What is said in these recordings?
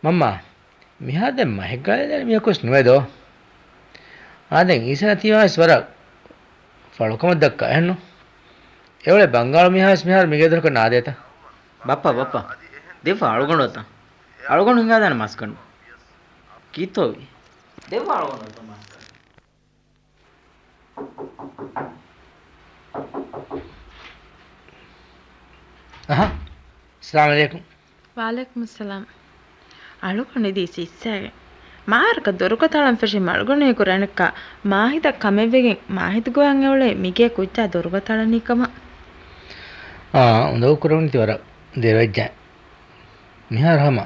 mamma mihadem mahegale miyakos nuedo aden isana tiwas wara falokama dakka henno evole bangalu mihas mihar migedor ko naadeta ಬಪ್ಪ ದೆವ್ವ ಅಳ್ಕೊಂಡೋತ ಅಳ್ಕೊಂಡು ಹಿಂಗಾದಾನೆ ಮಾಸ್ಕೊಂಡು ಕೀತೋವಿ ದೆವ್ವ ಅಳ್ಕೊಂಡೋತ ಮಾಸ್ಕೊಂಡು aha assalamu alaikum ವಾಲೇಕುಮ್ ಸಲಾಂ ಅಳುಕೊಂಡಿದ್ದೀಸಿ ಇಸ್ಸಾಗೆ ಮಾರಕ ದೊರಕತಾಳಂ ಫೆಶಿ ಮಳ್ಗೊಣೇಕು ರಣಕ್ಕ ಮಾಹಿತ ಕಮೆವೆಗೆ ಮಾಹಿತ ಗೋಯಂ ಎವಳೆ ಮಿಗೆ ಕುಚ್ಚ ದೊರಕತಾಳನಿಕಮ ಉಂದೋ ಕುರವಣಿತಿ ವರ ದೇವಜ್ಜ ಮಿಹಾರ ಹಮ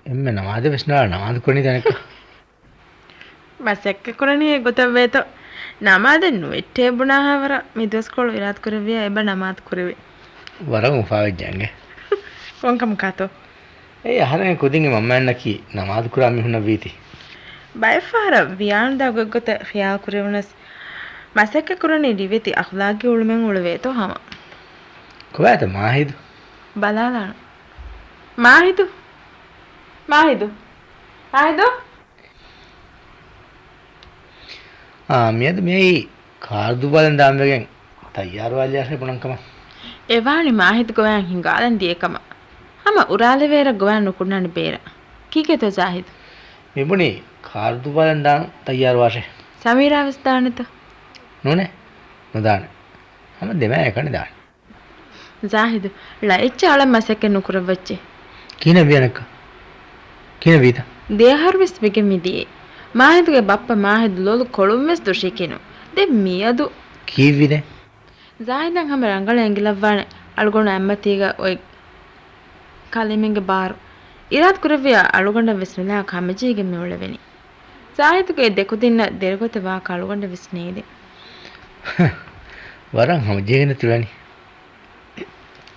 ಎಮ್ಮೆ ನಮಾದ ವಿಷ್ಣಾಳ ನಮಾದ ಕೊನಿ ತನಕ ಬಸೆಕ್ಕ ಕುರಣಿಯೇ ಗೊತ್ತವೇತೋ ನಮಾದನ್ನು ಎಟ್ಟೇ ಬುಣಾಹವರ ಮಿದೋಸ್ಕೊಳು ವಿರಾತ್ ಕುರವಿಯ ಎಬ್ಬ ನಮಾದ್ ಕುರವಿ ವರ ಮುಫಾವಜ್ಜಂಗೆ ಕೊಂಕಂ ಕಾತೋ ඒ අහරෙන් කුදින්ගේ මම්ම යන්නකි නමාද කුරා මිහුන වීති බයිෆාර වියාන් දගගත ඛියාල් කුරවනස් මසෙක්ක කුරණි දිවෙති අඛලාගි උළුමෙන් උළුවේතෝ හම කොවෑත මාහිදු බලාලාන මාහිදු මාහිදු මාහිදු මියද මේ කාර්දු බලන් දාම්වගෙන් තයාරු වාල්යාසේ පුණංකම එවානි මාහිදු ගෝයන් හිඟාලන් දියකම ಹಮ ಉರಾಲೆ ವೇರ ಗೋವನ್ ನುಕುಣ್ಣನ ಬೇರ ಕೀಕೆ ತೋ ಜಾಹಿದ್ මෙබුණේ කාර්දු බලන් දාන තයාරු වාසේ ಸಮೀರಾ ವಿಸ್ತಾನತ නෝනේ නොදාන හම දෙමෑ එකනේ දාන ಜಾಹಿದ್ ಲೈಚ್ಚ ಅಳ ಮಸಕ್ಕೆ ನುಕುರವಚ್ಚೆ කින වියනක කින වීත ದೇಹರ್ ವಿಸ್ ಬಿಗೆ ಮಿದಿಯೆ ಮಾಹಿದ್ಗೆ ಬಪ್ಪ ಮಾಹಿದ್ ಲೋಲು ಕೊಳುಮ್ಮೆಸ್ ದುಶಿಕಿನು ದೆ ಮಿಯದು කීවිද ಜಾಹಿದಂ ಹಮ ರಂಗಳ ಎಂಗಿಲವ್ವಾನೆ ಅಳ್ಗೋಣ ಅಮ್ಮತಿಗ ಒಯ್ ಕಲಿಮೆಂಗೆ ಬಾರು ಇರಾತ್ ಕುರವಿಯ ಅಳುಗೊಂಡ ವಿಸ್ಮಿಲಾ ಕಮಜಿಗೆ ಮೇಳವೆನಿ ಜಾಹಿದ್ಗೆ ದೆಕುದಿನ್ನ ದೆರಗೊತವಾ ಕಳುಗೊಂಡ ವಿಸ್ನೇದೆ ವರಂ ಹಮ ಜೀಗನ ತುಳನಿ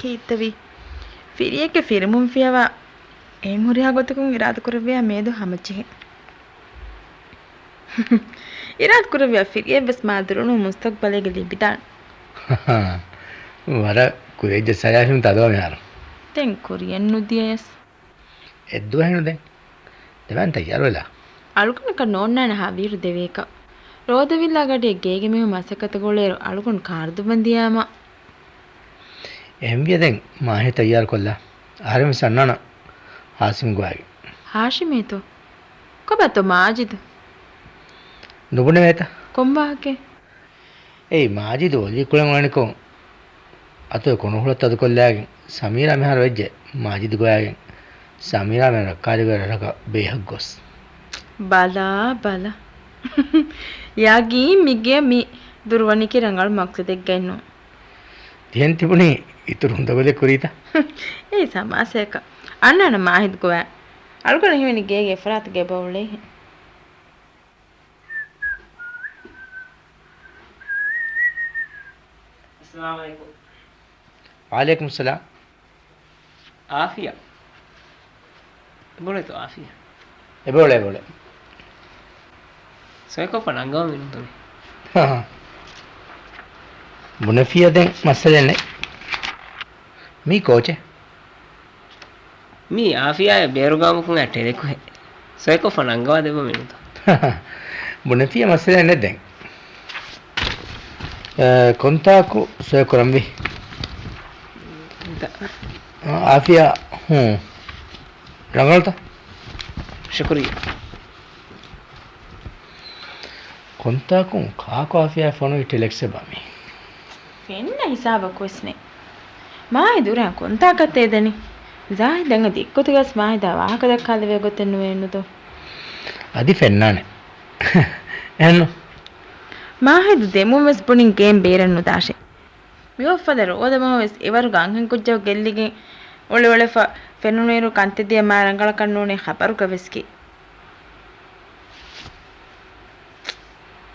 ಕೀತವಿ ಫಿರಿಯಕ್ಕೆ ಫಿರಮುಂ ಫಿಯವಾ ಏನ್ ಹುರಿಯಾ ಗೊತ್ತಕುಂ ಇರಾತ್ ಕುರವಿಯ ಮೇದು ಹಮಜಿಗೆ ಇರಾತ್ ಕುರವಿಯ ಫಿರಿಯ ಬಸ್ ಮಾದ್ರುನು ಮುಸ್ತಕ್ಬಲೆಗೆ ಲಿಬಿದಾನ್ ವರ ಕುರೇಜ ಸಯಾಹಿಂ ತದವ ಮ್ಯಾರ ತೆಂ ಕೊರಿಯನ್ ನುದಿಯಸ್ ಎದ್ದು ಹೆಣು දෙවන් තයාරු වෙලා අලුකනක නෝන්නන හවීරු දෙවේක රෝදවිල්ලාගඩේ ගේගෙ මෙහු මසකතගොලේරු අලුකුන් කාර්දු බන්දියාම එම්බිය දැන් මාහේ තයාරු කොල්ලා ආරෙම සන්නන හාසිම් ගෝයි ಹಾಶಿಮೇತು ಕೊಬತ್ತು ಮಾಜಿದ್ නුබුනේ වේත ಕೊಂಬಾಕೆ ಏಯ್ ಮಾಜಿದ್ ಒಲಿ ಕುಳಂ ವಣಿಕೋ අතෝ කොනහුලත් අද කොල්ලාගෙන් සමීරා මෙහර වෙජ්ජ මාජිද් ගෝයාගෙන් සමීරා මෙර කාරිගර රක බේහක් ගොස් බලා ಯಾಗಿ ಮಿಗೆ ಮಿ ದುರ್ವನಿಕೆ ರಂಗಳ ಮಕ್ಸದೆಗ್ ಗೈನು තියෙන් තිබුණේ ඉතුරු හොඳගොලේ කුරීත ඒ සමාසයක අන්නන මාහිද් ගෝයා අලුකන හිමිනි ගේගේ ෆරාත් ගේ බවුලේ अस्सलाम वालेकुम वालेकुम सलाम आफिया बोले तो आफिया बोले सोए को पनांगा मिनु तो हाँ मुनफिया दें मसले ने मी कोच है मी आफिया है बेरुगाम को अटेले को है सोए को पनांगा देबो मिनु तो मुनफिया मसले ने दें kontaku soy korambi आफिया रंगलता शुक्रिया kontaku kaako आफिया फोनो इटेलेक्से बामी ಫೆನ್ನ ಹಿಸಾಬ ಕೊಸ್ನೆ ಮಾಹಿ ದುರ ಕೊಂತಾಕತ್ತೇದನಿ ಜಾಹಿದಂಗ ದಿಕ್ಕುತುಗಸ್ ಮಾಹಿದ ವಾಹಕದ ಕಾಲವೇ ಗೊತ್ತೆನ್ನುವೆ ಎನ್ನುದು ಅದಿ ಫೆನ್ನಾನೆ ಏನು ಮಾಹಿದು ದೆಮುವೆಸ್ ಪುಣಿಂ ಗೇಮ್ ಬೇರನ್ನು ದಾಶೆ ಮಿವಫದ ರೋದಮವೆಸ್ ಇವರು ಗಂಗನ್ ಕುಜ್ಜವ ಗೆಲ್ಲಿಗೆ ಒಳೆ ಫೆನುನೇರು ಕಂತಿದ್ದಿಯ ಮಾರಂಗಳ ಕಣ್ಣೂನೆ ಖಬರು ಕವೆಸ್ಕಿ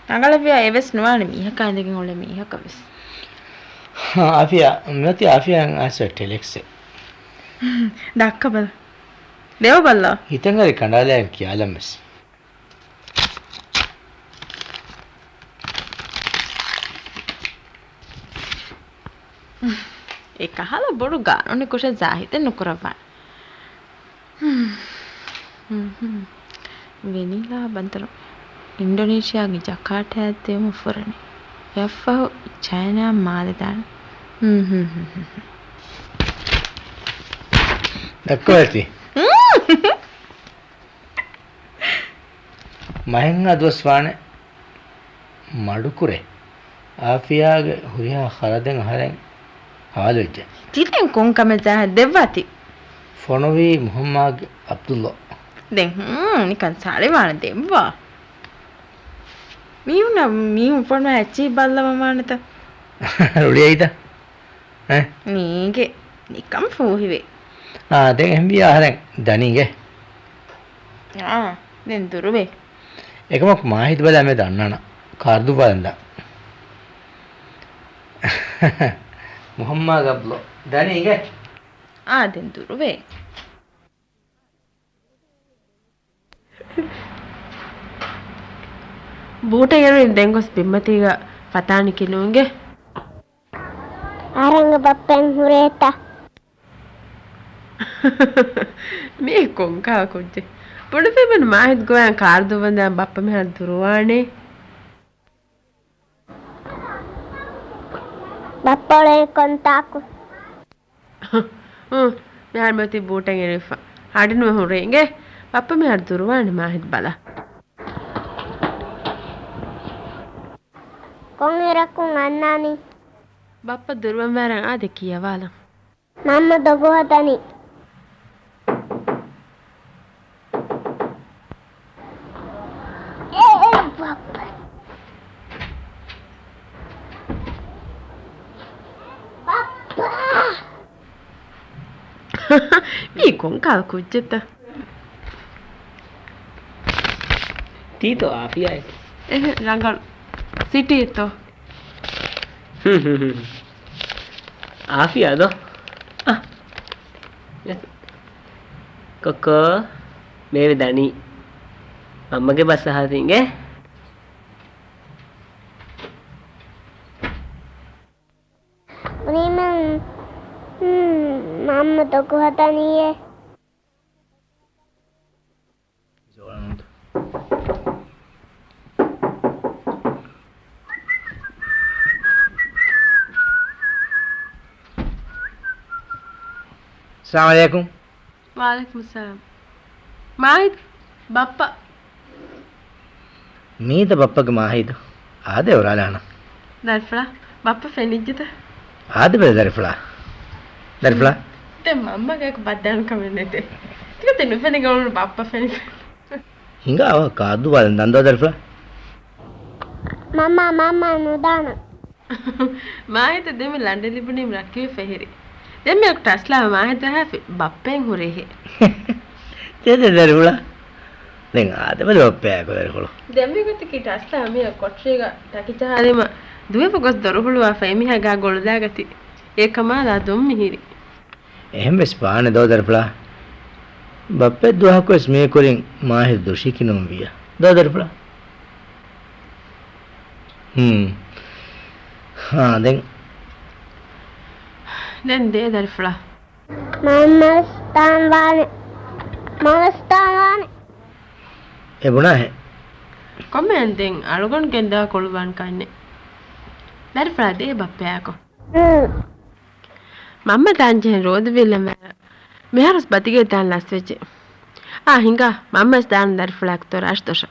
ಅಂಗಳವ್ಯ ಎವೆಸ್ ನುವಾಣಿ ಮೀಹಕಾಂದಿಗೆ ಒಳ್ಳೆ ಮೀಹಕವೆಸ್ आफिया मती आफिया आसे टेलेक्से දක්කබල දෙවබල්ලා හිතංගරි කණ්ඩායම් කියාලම්ස් එකහල බොඩු ගානෝනේ කුෂ ජාහිත නුකරවා වෙනිලා බන්තර ඉන්ඩෝනේෂියාගේ ජකාර්ටා ඇත්තේම ෆොරනේ යෆ්ෆහු චයිනා මාලදාන දක්කවති මහෙන් අදවස්වාන මඩුකුරේ ආෆියාගේ හුරියා හරදෙන් හරෙන් හාලෙච්ච තිතෙන් කොන්කම ජා දෙවති ෆොනොවි මුහම්මද් අබ්දුල්ලා දැන් නිකන් සාලේවාන දෙම්වා මීහුන ෆොන ඇචි බල්ලම මානත රුලියයිද ඈ නීගේ නිකම් ෆූහිවේ දැන් එම්බියා හරෙන් දණිගේ දැන් දුරුවේ එකමක් මාහිත බලා මේ දන්නන කාර්දු බලන්දා මුහම්මද් අබ්දුල්ලා දණිගේ දැන් දුරුවේ බූට යන දෙංගොස් බිම්මතිග පතානි කිලුන්ගේ ආරංග බප්පෙන් හුරේත මේ කොංකා කුජ්ජේ පොඩපෙමන මාහිත් ගෝයන් කාර්දු වන්දා බප්ප මෙහා දුරවානේ බප්පලේ කොන්තාකු මෙහා මති බූටෙන් එරිෆා හඩිනුව හුරේගේ බප්ප මෙහා දුරවානේ මාහිත් බලා කොන් ඉරකුන් අන්නානි බප්ප දුරවන් වරන් ආද කියවාලා මම්ම දොගු හදනි මේ කොංකා කුජ්ජත තීතෝ ආෆියා රංගල් සිටියතෝ ආෆියා දෝ කොකෝ මේ දණි අම්මගේ බස් අහතින්ගේ මම්ම දොගු හදනියේ अस्सलाम वालेकुम वालेकुम सलाम माहित बप्पा මීද බප්පගේ මාහිද ආදේ ඔරාලාන දර්ෆලා බප්පා ෆෙනිජ්ජත ආද බෙද දර්ෆලා දැන් මම්මගේ බද්දාන කමන්නේ ටික තෙනු ෆෙනි ගවුන බප්පා ෆෙනි හිඟාව කාදු බලන් දන්දෝ දර්ෆලා මම්මා නුදාන මාහිත දෙමි ලන්ඩන් ලිබුණිම් රක්කේ ෆෙහිරි දැන් මේ ටස්ලා මාහිත හැෆි බප්පෙන් හුරේහි තේද දර්ෆලා දැන් ආද බෙද බප්පයා කොදර්ෆලා දැන් මේ ගොත කි ටස්ලා මේ කොට්ෂේග ටකිචාරෙම දුවේ පොගස් දරුහුලුවා ෆෙමිහා ගා ගොල්දාගති ඒකමාලා දුම් මිහිරි එහෙම ස්පාන දෝ දර්ෆලා බප්පේ දුවහකොස් මේ කොරින් මාහි දුෂිකිනුම් විය දෝ දර්ෆලා දැන් දේ දර්ෆලා මම ස්තාවානේ එබුණා හැ කොමෙන් දෙන් අලුගොන් ගෙන්දා කොළුවන් කන්නේ දර්ෆලා දේ බප්පයාකෝ මම්ම තාන්ජෙන් රෝද විල්ලම මෙහරස් බතිගේ තාන් ලස් වෙච්චේ හිඟා මම්ම ස්දාන් දර්ෆලාක් තොරාෂ් තොෂ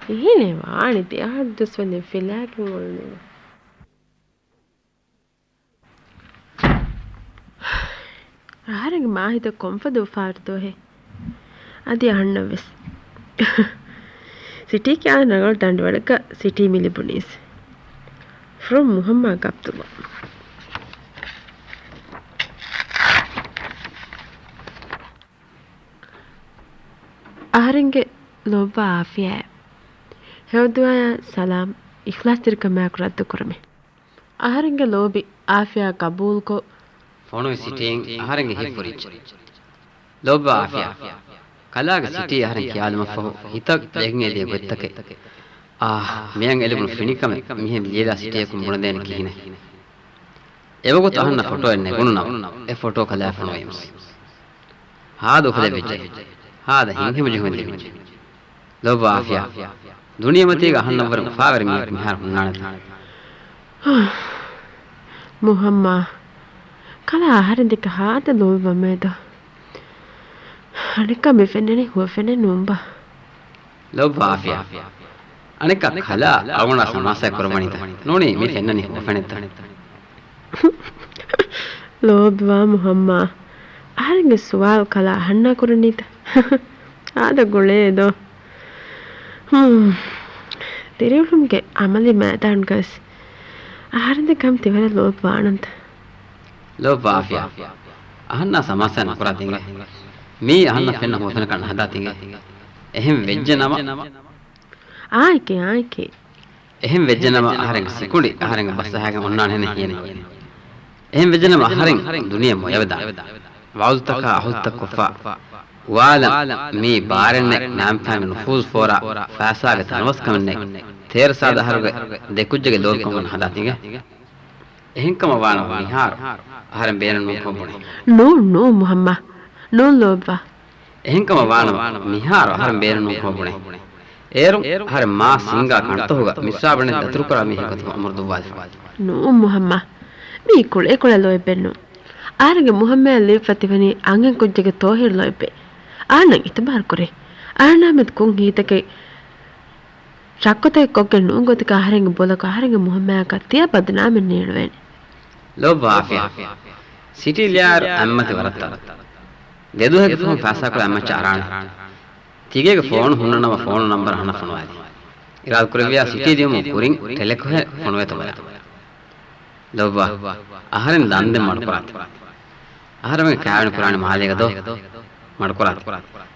ඉහිනේ වාණි තියා දුස් වනේ ෆිලාක් මොල්නේ ආරංග මාහිත කොම්පද ෆාර්තෝ හේ අද අහන්නවෙස් සිටි क्या नगर दंडवड़ का सिटी मिली पुलिस फ्रॉम मुहम्मद अब्दुल्ला आहरेंगे लोबा आफिया है हेवदुआ सलाम इखलास तिरका मैं रद्द करमे आहरेंगे लोबी आफिया कबूल को फोनो सिटिंग आहरेंगे हिफुरिच लोबा आफिया කලාග සිටි ආහාරෙන් කියාලම ෆෝ හිතක් දෙග්නේ ලිය වෙත්තක මෙයන් එලුණු ෆිනිකම මිහෙම් ලියලා සිටිය කුමුණ දෙන කිහිනේ එවගොත් අහන්න ෆොටෝ එන්නේ ගුණනම් ඒ ෆොටෝ කලා ෆොනෝ එම්ස් හාද උපදෙ වෙච්ච හාද හිංහිම ජුහෙන් දෙවිච්ච ලොබ ආෆියා දුනියමතිග අහන්න වරම ෆාවර මිහාර හුන්නානද muhamma kala aharin deka haata loba medo anika me fenene huwa fene numba ලොබ ආෆියා අනික කලා අගුණ සමාසය කරමනිත නෝනේ මේ fennani huwa fenetta lobwa muhamma aharinge suwal kala hanna kuranita ada goledo teriulumge amali madan gas aharinde kam tivara lobwa ananta ලොබ ආෆියා අහන්න සමාසය නකරා තින්ගේ මේ අහන්න fenna huwa fenna kan hada තින්ගේ එහෙම වෙජ්ජ නම ආයිකේ එහෙම වෙජ්ජ නම අහරෙන් සිකුඩි අහරෙන් බස්සහාගෙන ඔන්නාන හෙන කියන්නේ එහෙම වෙජ්ජ නම අහරෙන් දුනිය මොයවදා වෞල්තක අහුත්තක කොෆා වාල මේ බාරන්නේ නම් තාම නුෆූස් ෆෝරා ෆාසාගේ තනවස් කමන්නේ තේර සාදහරගේ දෙකුජ්ජගේ ලෝකම් හදා තින්ගේ එහෙන්කම වාන විහාර අහරෙන් බේරන නුකොබුනේ no muhamma no lobwa එහෙන්කම වාන මිහාර අහරෙන් බේරන නුකොබුනේ ඒරුම් හර මා සිංගා කන්තහුග මිස්සාබනේ දතුරු කරා මිහකතු අමරදු වාල් no muhamma mi kule loibenno ආරගේ මුහම්මද් ලිෆතිවනි අංගෙන් කුජ්ජගේ තෝහිර් ලොයිබේ ආනන් ඉතබාර කරේ ආනාමත් කුන් හීතකේ ශක්කතේ කොක්ගේ නුංගොතක ආරගේ බොලක ආරගේ මුහම්මද් කතිය බදනාමෙන් නේරවෙන්නේ ලොබ ආෆියා සිටි ලියාර අම්මති වරත්තා දෙදුහක ෆෝන් පාසා කළ අම්මච ආරාණ තිගේක ෆෝන් හුන්නනම ෆෝන් නම්බර් හන ෆෝනවාදී ඉරාල් කුරවියා සිටි දියමු කුරින් ටෙලෙකො ෆෝන් වෙත බලා ලොබ ආහාරෙන් දන් දෙන්න මඩ කරාත් ආහාරෙන් කෑවන පුරාණ මහලයක දෝ මඩ කරාත්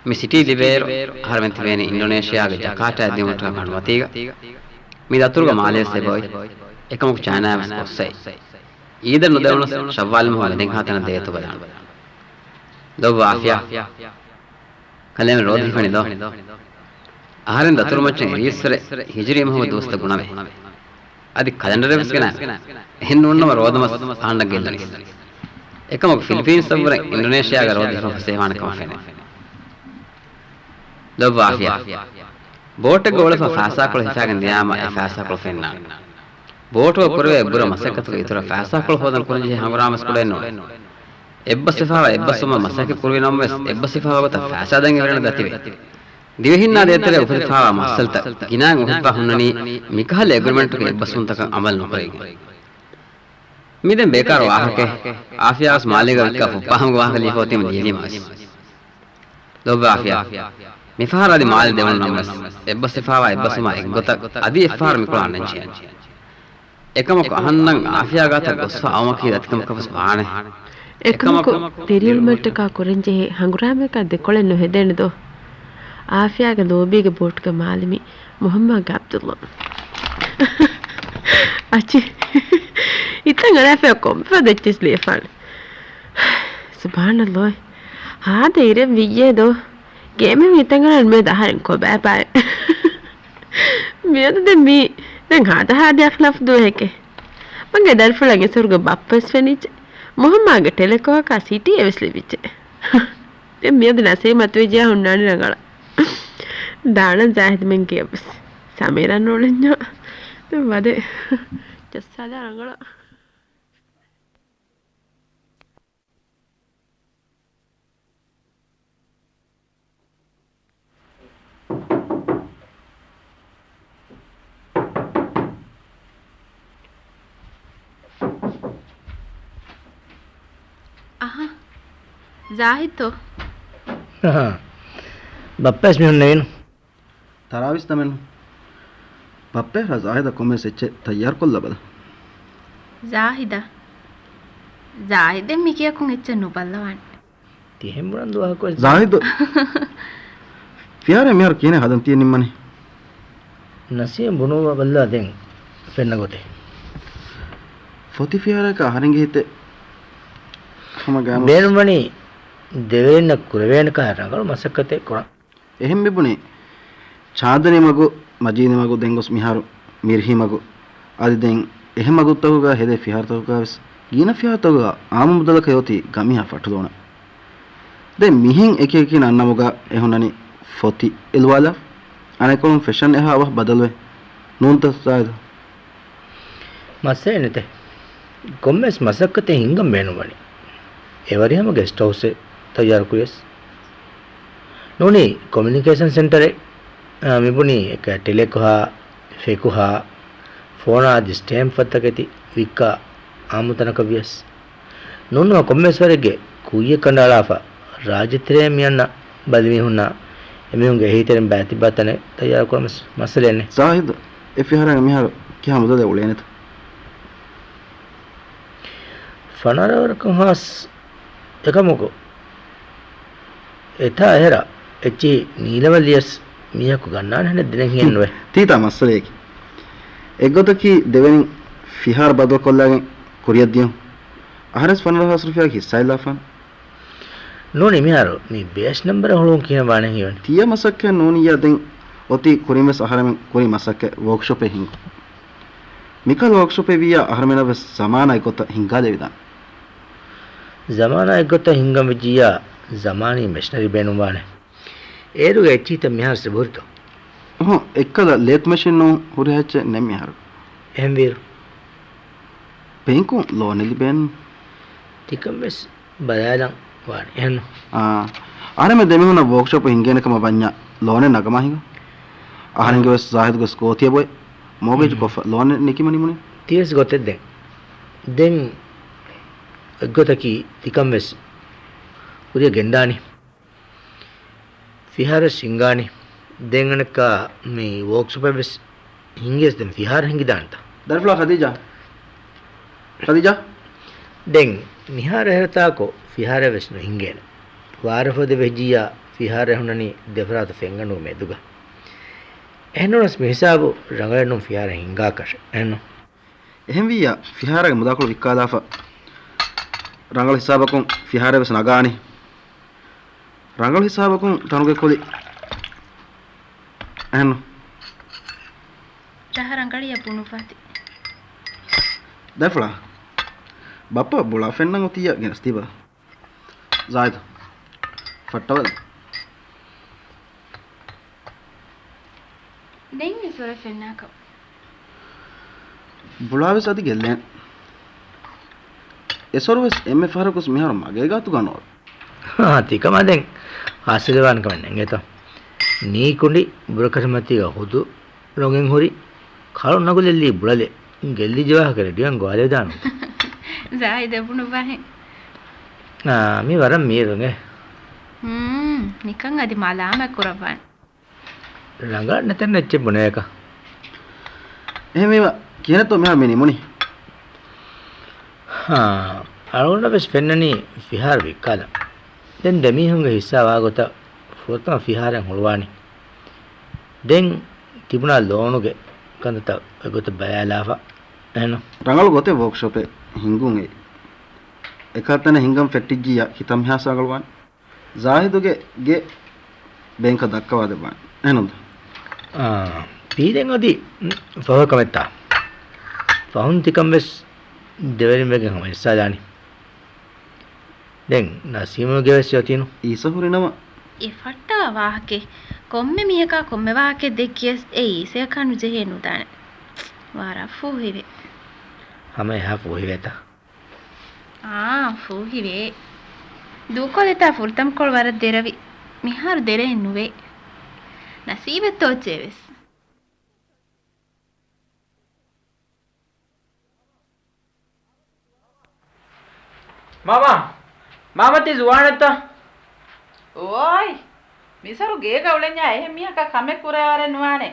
මේ සිටි ලිබේර ආහාරෙන් තිබෙන ඉන්ඩෝනේසියාගේ ජකාටා දියුමට කණවතිග මේ දතුරුග මාලයේ සෙබොයි එකමක චායිනාවස් ඔස්සේ ඊදර නොදවන ශව්වාල් මොහල දෙන් හතන දෙයතු බලන්න ලොබ ආෆියා කලෙම රෝදි ෆනි දෝ ආහාරෙන් දතුරු මච්චන් ඉරිස්සර හිජරි මොහමද දෝස්ත ගුණවේ අදි කැලෙන්ඩර් එකස් ගන එහෙන් නොන්නම රෝදමස් ආණ්ඩක් ගෙල්ලනි එකමක ෆිලිපීන්ස් සවර ඉන්ඩෝනේසියාගේ රෝදි සේවානකම ෆෙනේ ලොබ ආෆියා බෝට් එක වල ෆාසා කොල හිතාගෙන දියාම ෆාසා කොල ෆෙන්නා බෝට් එක පුරවේ බුර මසකතු ඉතර ෆාසා කොල හොදන කොලජි හමරාමස් කොල එන්නෝ එබ්බසිෆාව එබ්බසුම මසක පුරවේ නම් වෙස් එබ්බසිෆාව ගත ෆාසා දැන් ඉවරන දතිවේ දිවහින්නා දෙතර උපරිෆාව මස්සල්ත ගිනාන් උහිපා හුන්නනි මිකහල එග්‍රීමන්ට් එක එබ්බසුන්තක අමල් නොකරේගි මිදෙන් බේකාර වාහකේ ආෆියාස් මාලිග වික ෆුපහම් වාහක ලිහෝතිම දිලිමාස් ලොබ ආෆියා මිෆාරාදි මාල් දෙවන නම් වෙස් එබ්බසිෆාව එබ්බසුම එක්ගොත අදි එෆාර මිකුලාන්න චියන් එකමක අහන්නන් ආෆියා ගත ගොස්ස අවමකී දතිකම කවස් වානේ එකමක තිරියල් මට්ටක කුරංජේ හංගුරාමක දෙකොලෙන් නොහෙදෙනදෝ ආෆියාගේ ලෝබීගේ බෝට්ක මාලිමි මුහම්මද් අබ්දුල්ලා අචි ඉතින් අරෆේ කොම්පදෙච්චස් ලියෆල් සුබ්හානල්ලාහ් ආද ඉර වියේදෝ ගේමෙ හිතංගන මේ දහරෙන් කොබෑපයි මියද දෙමි දැන් හාදයක් ලෆ්දෝ එකේ මගේ දල්ෆලගේ සුර්ග බප්පස් වෙනිච් මුහම්මද්ගේ ටෙලකෝ කා සිටි එවස්ලි විච් දැන් මියද නැසේ මතුවේ හුන්නානි නගලා දාන ජාහිද් මෙන් කියබස් සමීරන් නොලෙන්ජෝ වදේ ජස්සාදා රංගල aha ජාහිද් to බප්පස් මිහුන් නෙවෙන තරාවිස් තමෙන් බප්පේ රසායද කොමෙස් එච්ච තයාර් කොල්ල බල ජාහිද් මිකිය කුන් එච්ච නුබල්ලවන් තිහෙම් බුරන් දුවා කො ජාහිද් ෆියාර මෙහර කියන්නේ හදන් තියෙන නිම්මනේ නසිය බුනෝ බල්ලා දැන් ෆෙන්න ගොතේ ෆොති ෆියාර එක හරින්ගේ හිතේ හම ගාම බේරුම්වනි දෙවෙන්න කුරවේන කාරණා මසකතේ කොන එහෙම් බිබුනේ ඡාදනේ මගු මජීනේ මගු දෙන්ගොස් මිහාරු මිර්හි මගු ආදි දෙන් එහෙම මගුත්තහුගා හෙදේ ෆිහාර තහුගා ඊන ෆියාතව ආම මුදලක යොති ගමිහා ෆටුදෝන දැන් මිහින් එක එක නන්නමුගා එහුණනි ෆොති එල්වාලා අනෙකොම් ෆැෂන් එහා වහ බදලුවේ නූන්ත සායද මස්සේ නැතේ කොම්මස් මසක්කතේ හිංගම් බේනුවනි එවරියම ගෙස්ට් හවුස් එක තයාර කුයස් නෝනි කමියුනිකේෂන් සෙන්ටර් මිබුනි එක ටෙලෙකුහා ෆේකුහා ෆෝන ආදි ස්ටෑම්ප් වත්තකති වික්කා ආමුතනක වියස් නෝනෝ කොම්මස්වරගේ කුයිය කණ්ඩාලාෆා රාජිත්‍රයේ මියන්න බදවි හුන්නා එමිහුන්ගේ හිතෙන් බැති බතනේ තයාර කොමස් මස්සලෙන්නේ සාහිද එෆිහරන් මිහර කියා මුදල උලේනත ෆනරවරකම් හාස් එකමකෝ එතා එහෙර එච්චි නීලවලියස් මියකු ගන්නාන හැන දෙන කියන්නේ තීතා මස්සලේකි එගොතකි දෙවෙනි ෆිහාර බදව කොල්ලාගෙන් කුරියද්දියම් අහරස් ෆනරහස් රුපියා කිසයිලාෆන් නෝනි මිහාරෝ මේ බේස් නම්බර හොලොන් කියන බානේ හිවන තිය මසක්ක නෝනියා දැන් ඔති කුරිමස් අහරමෙන් කුරි මසක්ක වර්ක්ෂොප් එක හිඟ මිකල් වර්ක්ෂොප් එක වියා අහරමෙනව සමානයි කොට හිඟා දෙවිදා zamaana egota hingam vijiya zamani machinery benum wane eruge echita mihar se burto ekkada lathe machine no huri hacche nem mihar ehmvir penku loneli ben tikam bes badalan wane ehno arame demihuna workshop hingene kama banya lone nagama hinga ahange wes zahid go skotiya boy mortgage ko lone nikimani muni ties gote den egotaki tikam bes uriya gendani fihara singani denganaka me workshop bes hinges den fihara hingidanta darfla khadija den mihara herta ko fihara bes no hingena warafo de vejiya fihara hunani defrata fenganu meduga ehnonas me hisabu rangalenum fihara hinga kash ehno ehem wiya fihara ge mudakulu wikkadafa rangal hisabakun fihara bes nagani rangal hisabakun tanuge koli ehno daharangali yapunu fati darfla bappa bula fennan otiya genas tiba zaid fattawal dengi sore fennaka bulaves adi gellen esorves emme farakus mihar mage gatu ganor ha tikama den hasilewan kamen engeto nee kundi burakasmati ga hudu logen hori khalu nagulelli bulale gelli jawa kare diyan gwale danu zai debunu bahe mi waram mirunge nikan adi malama kuravan ranga neten necche buneka ehmeva kiyenato mihar meni muni algona bes fennani fihar wikkala den demihunge hissa wagota fotama fiharen holwani den tibuna lonuge kandata egota bayalafa ehno rangal gote workshop e hingun e ekatane hingam fettijjiya hitam hasagalwan zahiduge ge benka dakkawade ban ehnoda piden odi faho kametta fahun tikam bes deverin megen hama hissa dani den nasimu geves yotinu isa hurinama e fatta wahake komme miheka komme wahake dekkiyes e ise kanu jehenu dane wara fuhive hama ha fuhiveta fuhive dukoleta furtam kol wara deravi mihar dere nuve nasibet tocheves mama ti zuwanetta oy misaru gega ulenya ehmiya ka kame kurare nuane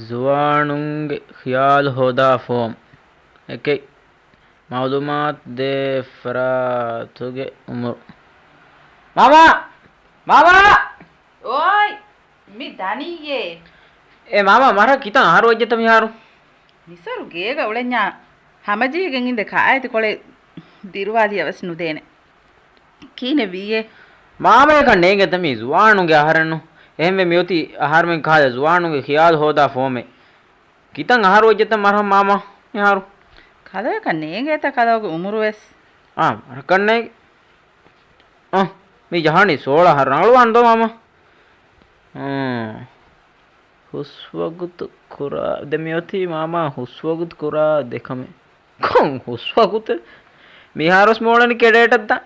zuwanunge khiyal hoda form ekei मालूमात दे फरातुगे उमर मामा oy mi daniye ए मामा मारा किता हारो वजे तम यारो misaru gega ulenya hamaji gen inde kaayati kole dirwadi avasnu dene kine biye मामा का नेगे तमी जुवानुगे आहारनु एहमे मियोती आहार में खा जुवानुगे ख्याल होदा फोमे किता हारो वजे तम मारा मामा यारो කලයක නේගේත කලවක උමුරුවෙස් රකන්නේ මේ ජහනි 16 හරනලවන්දෝ මාමා හුස්වගුත් කුරා දෙමියොති මාමා හුස්වගුත් කුරා දෙකම කොන් හුස්වගුත් මිහාරස් මොළනි කෙඩේටද්ද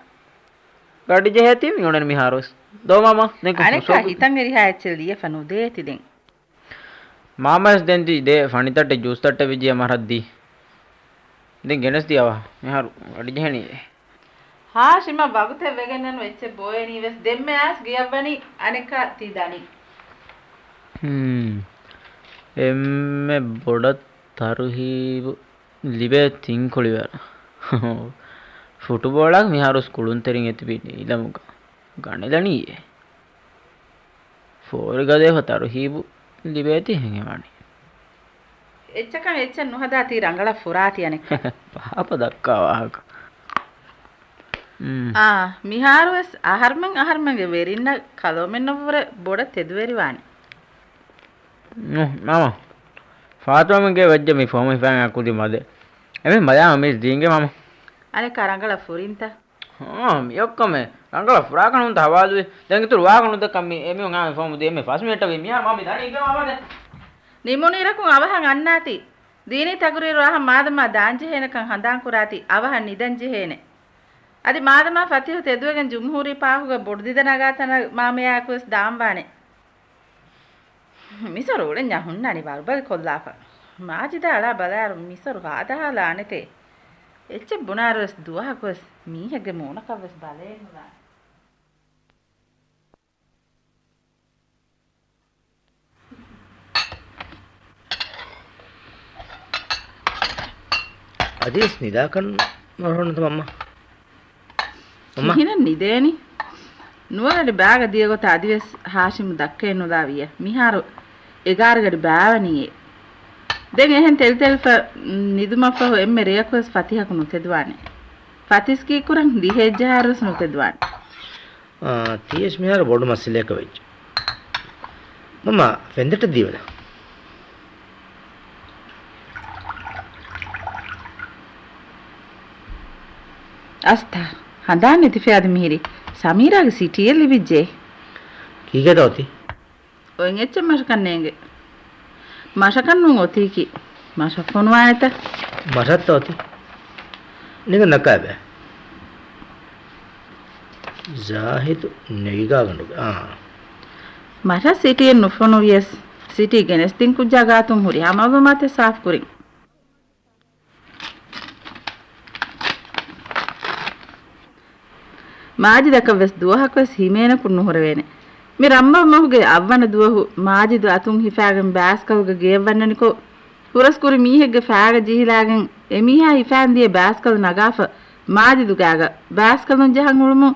ගඩි ජෙහෙති මිොණන මිහාරස් දෝ මාමා නෙක අනෙක හිතන් එරිහා ඇච්චලිය ෆනු දේති දෙන් මාමස් දෙන්ති දේ ෆනිතට ජූස් තට විජය මරද්දී දෙන් ගෙනස් දියවා මිහාරු ගඩි ජෙහෙනි හාෂිම වගුතේ වෙගෙන්නන වෙච්ච බොයනි වෙස් දෙම්මේ ඇස් ගියවනි අනෙක තිදනි එම්මෙ බොඩ තරුහි ලිබේ තිංකොලිවර ෆුටබෝලක් මිහාරු ස්කුලුන් තෙරින් ඇතිපිටි ඉලමුක ගණලනීයේ ෆෝරිගදේ තරුහිබු ලිබේති හැඟවනි එච්චකන් එච්ච නොහදාති රංගල ෆුරාති අනෙක පාප දක්කා වාහක මිහාරුවස් අහර්මන්ගේ වෙරින්න කලෝමෙන් නොවර බොඩ තෙදුවරි වානි මාමා ෆාතුමගේ වජ්ජ මේ ෆෝම ඉෆාන් අකුදි මද එමෙ මදා මේ දීංගේ මාමා අනේ කරංගල ෆුරින්ත මියොක්කම රංගල ෆුරා කනුන් තවාදුවේ දැන් ඉතුරු වාගනුද කම්මි එමෙ උංගා ෆෝම දෙ මේ ෆස් මිනිට වේ මියා මාමි දණි ඉගේ මාමද නිමුනිරකුන් අවහන් අන්නාති දීනි තගුරේ රහ මාදමා දාංජ හේනකන් හඳාන් කුරාති අවහන් නිදන් ජෙහෙනේ අදි මාදමා ෆතිහු තෙදුවගෙන් ජුම්හූරි පාහුග බොඩ්දිද නගාතන මාමයා කුස් දාම්බානේ මිසරු උඩ ඥහුන්නනි බල්බල් කොල්ලාප මාජිද අලා බලාර මිසරු හාදහලා අනතේ එච්ච බුනාරස් දුවහකොස් මීහගේ මොනකවස් බලේනවා අදීස් නිදාකන් නරොන්නද මම්මා හින නිදේනි නුවරට බෑග දියගොත අදිවස් හාෂිමු දක්කේ නොදාවිය මිහාරු එගාරගඩ බෑවනියේ දැන් එහෙන් තෙල් නිදුමෆහ එම්මෙ රේකස් ෆතිහක නුතෙදවානේ ෆතිස්කී කුරන් දිහෙජ්ජාරස් නුතෙදවානේ තීස් මිහාරු බොඩු මස්සලයක වෙච්ච මම්මා වෙන්දට දීවල අස්තා හඳාන් ඉතිෆාද මිහිරි සමීරාගේ සිටියේ ලිවිජ්ජේ කීකදෝති ඔයෙන් එච්ච මෂකන්නේගේ මෂකන්නුන් ඔතීකි මෂෆොනුවායත මෂත්තෝති නික නකාබේ ජාහිදු නෙගිගාගනු මෂ සිටියේ නුෆොනු වියස් සිටි ගෙනස්තින් කුජා ගාතුන් හුරි හමව මත සාෆ් කුරින් මාජිදක වෙස් දුවහකස් හිමේන කුන්නුහර වේනේ මේ රම්බ මොහුගේ අවවන දුවහු මාජිදු අතුන් හිෆාගෙන් බෑස්කවුගේ ගේවන්නනිකෝ පුරස්කුරි මීහෙගේ ෆාග ජිහිලාගෙන් එමීහා හිෆාන්දියේ බෑස්කව නගාෆ මාජිදු ගාග බෑස්කවුන් ජහන් උළුමු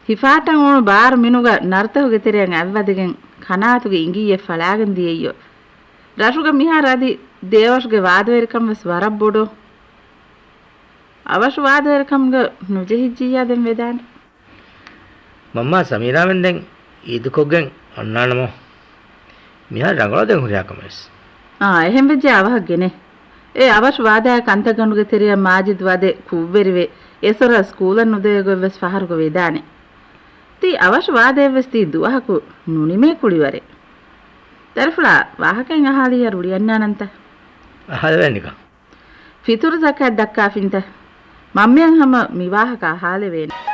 හිෆාටන් උණු බාර මිනුග නර්තහුගේ තෙරියන් අවවදගෙන් කනාතුගේ ඉංගීයේ ෆලාගෙන් දියෙයෝ රාෂුගේ මීහා රාදි දේවස්ගේ වාදවරිකම් වස් වරබ් බොඩෝ අවශ වාදවරිකම්ගේ නුජෙහිජ්ජියා දෙම් වේදාන මම්මා සමීරාවෙන් දැන් ඊදුකොගෙන් අන්නානම මිහා රංගල දැන් හුරියාකමස් එහෙම වෙජ්ජ අවහග්ගනේ ඒ අවශ වාදය කන්තගනුගේ තෙරිය මාජිද් වාදේ කුව්වෙරිවේ ඒසර ස්කූලන් උදේගො වෙස් ෆහරුග වේදානේ ති අවශ වාදේ වෙස් ති දුවහකු නුනිමේ කුලිවරේ දර්ෆලා වාහකෙන් අහලිය රුලියන්නානන්ත අහල වෙන්නක ෆිතුරු සකත් දක්කා ෆින්ත මම්මියන් හැම මිවාහක අහලේ වේනේ